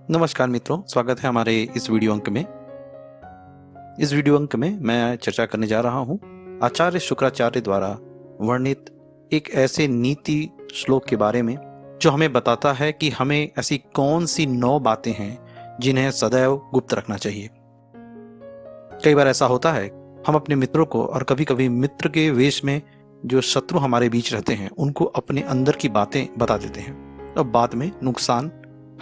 नमस्कार मित्रों, स्वागत है हमारे इस वीडियो अंक में। इस वीडियो अंक में मैं चर्चा करने जा रहा हूँ आचार्य शुक्राचार्य द्वारा वर्णित एक ऐसे नीति श्लोक के बारे में जो हमें बताता है कि हमें ऐसी कौन सी 9 बातें हैं जिन्हें सदैव गुप्त रखना चाहिए। कई बार ऐसा होता है, हम अपने मित्रों को और कभी कभी मित्र के वेश में जो शत्रु हमारे बीच रहते हैं उनको अपने अंदर की बातें बता देते हैं और बाद में नुकसान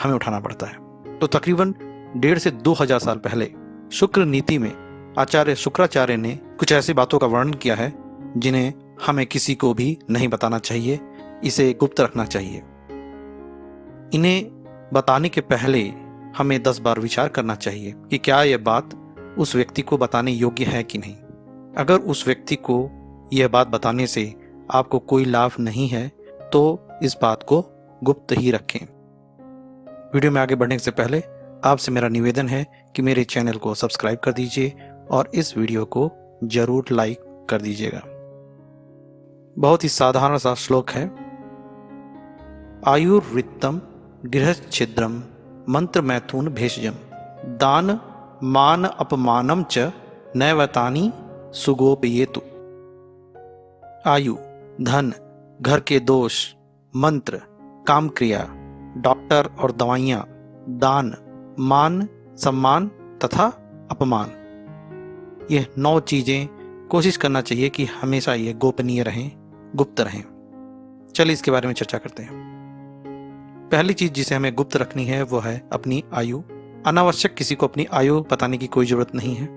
हमें उठाना पड़ता है। तो तकरीबन 1,500 से 2,000 साल पहले शुक्र नीति में आचार्य शुक्राचार्य ने कुछ ऐसी बातों का वर्णन किया है जिन्हें हमें किसी को भी नहीं बताना चाहिए, इसे गुप्त रखना चाहिए। इन्हें बताने के पहले हमें 10 बार विचार करना चाहिए कि क्या यह बात उस व्यक्ति को बताने योग्य है कि नहीं। अगर उस व्यक्ति को यह बात बताने से आपको कोई लाभ नहीं है तो इस बात को गुप्त ही रखें। वीडियो में आगे बढ़ने से पहले आपसे मेरा निवेदन है कि मेरे चैनल को सब्सक्राइब कर दीजिए और इस वीडियो को जरूर लाइक कर दीजिएगा। बहुत ही साधारण सा श्लोक है। आयुर्वृत्तम गृहच्छिद्रम मंत्र मैथुन भेषजम दान मान अपमानम च नैवतानि सुगोपयेतु। आयु, धन, घर के दोष, मंत्र, काम क्रिया, डॉक्टर और दवाइयाँ, दान, मान, सम्मान तथा अपमान, यह 9 चीजें कोशिश करना चाहिए कि हमेशा ये गोपनीय रहें, गुप्त रहें। चलिए इसके बारे में चर्चा करते हैं। पहली चीज जिसे हमें गुप्त रखनी है वो है अपनी आयु। अनावश्यक किसी को अपनी आयु बताने की कोई जरूरत नहीं है।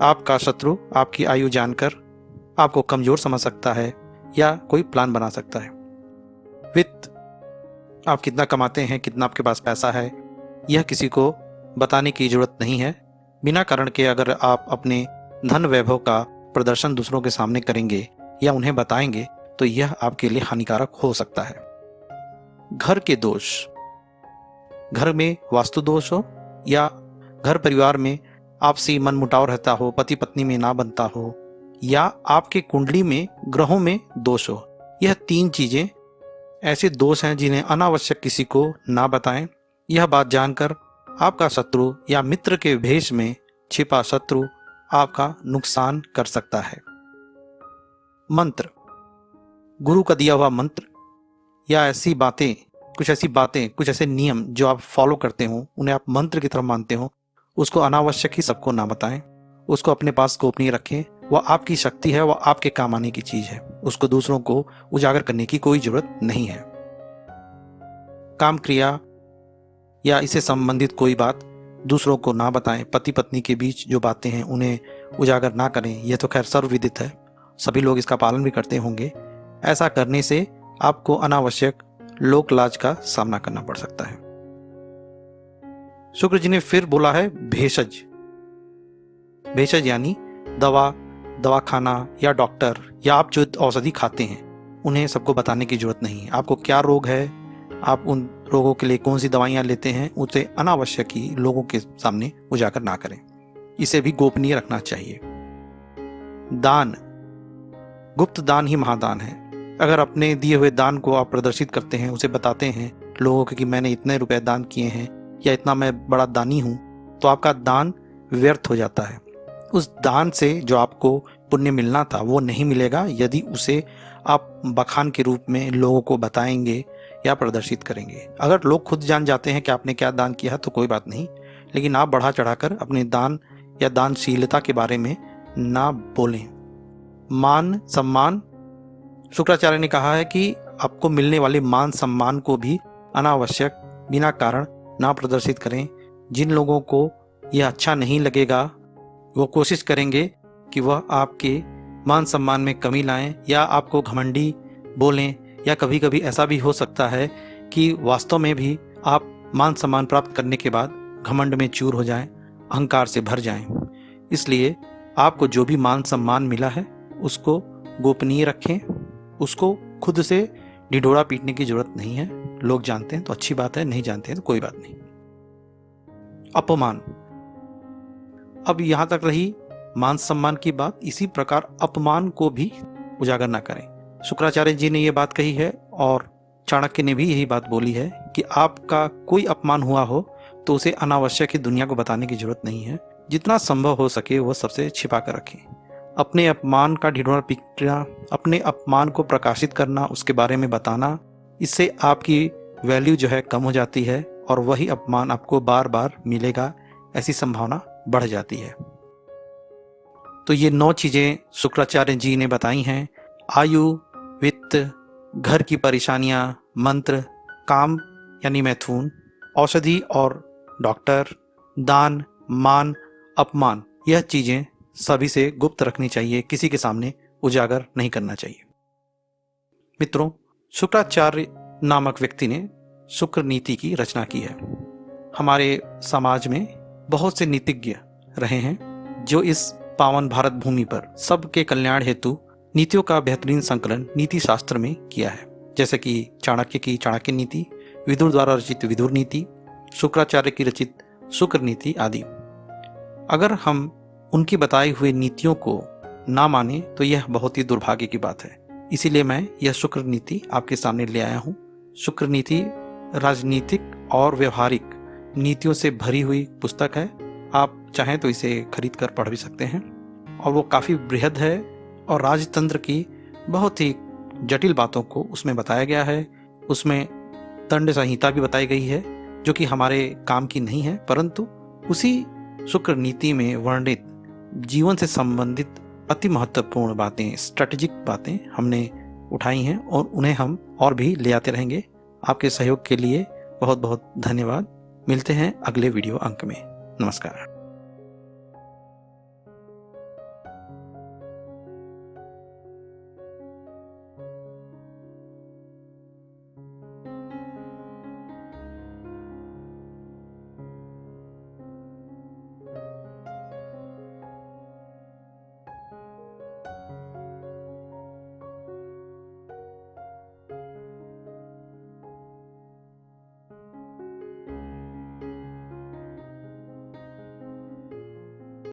आपका शत्रु आपकी आयु जानकर आपको कमजोर समझ सकता है या कोई प्लान बना सकता है। वित्त, आप कितना कमाते हैं, कितना आपके पास पैसा है, यह किसी को बताने की जरूरत नहीं है। बिना कारण के अगर आप अपने धन वैभव का प्रदर्शन दूसरों के सामने करेंगे या उन्हें बताएंगे तो यह आपके लिए हानिकारक हो सकता है। घर के दोष, घर में वास्तु दोष हो या घर परिवार में आपसी मनमुटाव रहता हो, पति पत्नी में ना बनता हो या आपके कुंडली में ग्रहों में दोष हो, यह 3 चीजें ऐसे दोष हैं जिन्हें अनावश्यक किसी को ना बताएं। यह बात जानकर आपका शत्रु या मित्र के भेष में छिपा शत्रु आपका नुकसान कर सकता है। मंत्र, गुरु का दिया हुआ मंत्र या ऐसी बातें, कुछ ऐसे नियम जो आप फॉलो करते हो, उन्हें आप मंत्र की तरह मानते हो, उसको अनावश्यक ही सबको ना बताएं। उसको अपने पास गोपनीय रखें। वह आपकी शक्ति है, वह आपके काम आने की चीज है। उसको दूसरों को उजागर करने की कोई जरूरत नहीं है। काम क्रिया या इससे संबंधित कोई बात दूसरों को ना बताएं। पति पत्नी के बीच जो बातें हैं उन्हें उजागर ना करें। यह तो खैर सर्वविदित है, सभी लोग इसका पालन भी करते होंगे। ऐसा करने से आपको अनावश्यक लोक लाज का सामना करना पड़ सकता है। शुक्र जी ने फिर बोला है भेषज। भेषज यानी दवा, दवाखाना या डॉक्टर या आप जो औषधि खाते हैं उन्हें सबको बताने की जरूरत नहीं है। आपको क्या रोग है, आप उन रोगों के लिए कौन सी दवाइयां लेते हैं, उसे अनावश्यक ही लोगों के सामने उजागर ना करें। इसे भी गोपनीय रखना चाहिए। दान, गुप्त दान ही महादान है। अगर अपने दिए हुए दान को आप प्रदर्शित करते हैं, उसे बताते हैं लोगों को कि मैंने इतने रुपए दान किए हैं या इतना मैं बड़ा दानी हूं, तो आपका दान व्यर्थ हो जाता है। उस दान से जो आपको पुण्य मिलना था वो नहीं मिलेगा यदि उसे आप बखान के रूप में लोगों को बताएंगे या प्रदर्शित करेंगे। अगर लोग खुद जान जाते हैं कि आपने क्या दान किया है तो कोई बात नहीं, लेकिन आप बढ़ा चढ़ाकर अपने दान या दानशीलता के बारे में ना बोलें। मान सम्मान, शुक्राचार्य ने कहा है कि आपको मिलने वाले मान सम्मान को भी अनावश्यक बिना कारण ना प्रदर्शित करें। जिन लोगों को यह अच्छा नहीं लगेगा वो कोशिश करेंगे कि वह आपके मान सम्मान में कमी लाएं या आपको घमंडी बोलें, या कभी कभी ऐसा भी हो सकता है कि वास्तव में भी आप मान सम्मान प्राप्त करने के बाद घमंड में चूर हो जाएं, अहंकार से भर जाएं। इसलिए आपको जो भी मान सम्मान मिला है उसको गोपनीय रखें। उसको खुद से ढिढोरा पीटने की जरूरत नहीं है। लोग जानते हैं तो अच्छी बात है, नहीं जानते हैं तो कोई बात नहीं। अपमान, अब यहां तक रही मान सम्मान की बात, इसी प्रकार अपमान को भी उजागर ना करें। शुक्राचार्य जी ने यह बात कही है और चाणक्य ने भी यही बात बोली है कि आपका कोई अपमान हुआ हो तो उसे अनावश्यक ही दुनिया को बताने की जरूरत नहीं है। जितना संभव हो सके वो सबसे छिपा कर रखें। अपने अपमान का ढिंढोरा पीटना, अपने अपमान को प्रकाशित करना, उसके बारे में बताना, इससे आपकी वैल्यू जो है कम हो जाती है और वही अपमान आपको बार बार मिलेगा, ऐसी संभावना बढ़ जाती है। तो ये 9 चीज़ें शुक्राचार्य जी ने बताई हैं। आयु, वित्त, घर की परेशानियां, मंत्र, काम यानी मैथुन, औषधि और डॉक्टर, दान, मान, अपमान, यह चीज़ें सभी से गुप्त रखनी चाहिए, किसी के सामने उजागर नहीं करना चाहिए। मित्रों, शुक्राचार्य नामक व्यक्ति ने शुक्र नीति की रचना की है। हमारे समाज में बहुत से नीतिज्ञ रहे हैं जो इस पावन भारत भूमि पर सबके कल्याण हेतु नीतियों का बेहतरीन संकलन नीति शास्त्र में किया है, जैसे कि चाणक्य की चाणक्य नीति, विदुर द्वारा रचित विदुर नीति, शुक्राचार्य की रचित शुक्र नीति आदि। अगर हम उनकी बताई हुई नीतियों को ना माने तो यह बहुत ही दुर्भाग्य की बात है। इसीलिए मैं यह शुक्र नीति आपके सामने ले आया हूँ। शुक्र नीति राजनीतिक और व्यवहारिक नीतियों से भरी हुई पुस्तक है। आप चाहें तो इसे खरीद कर पढ़ भी सकते हैं और वो काफ़ी बृहद है और राजतंत्र की बहुत ही जटिल बातों को उसमें बताया गया है। उसमें दंड संहिता भी बताई गई है जो कि हमारे काम की नहीं है, परंतु उसी शुक्र नीति में वर्णित जीवन से संबंधित अति महत्वपूर्ण बातें, स्ट्रेटेजिक बातें हमने उठाई हैं और उन्हें हम और भी ले आते रहेंगे। आपके सहयोग के लिए बहुत बहुत धन्यवाद। मिलते हैं अगले वीडियो अंक में। नमस्कार।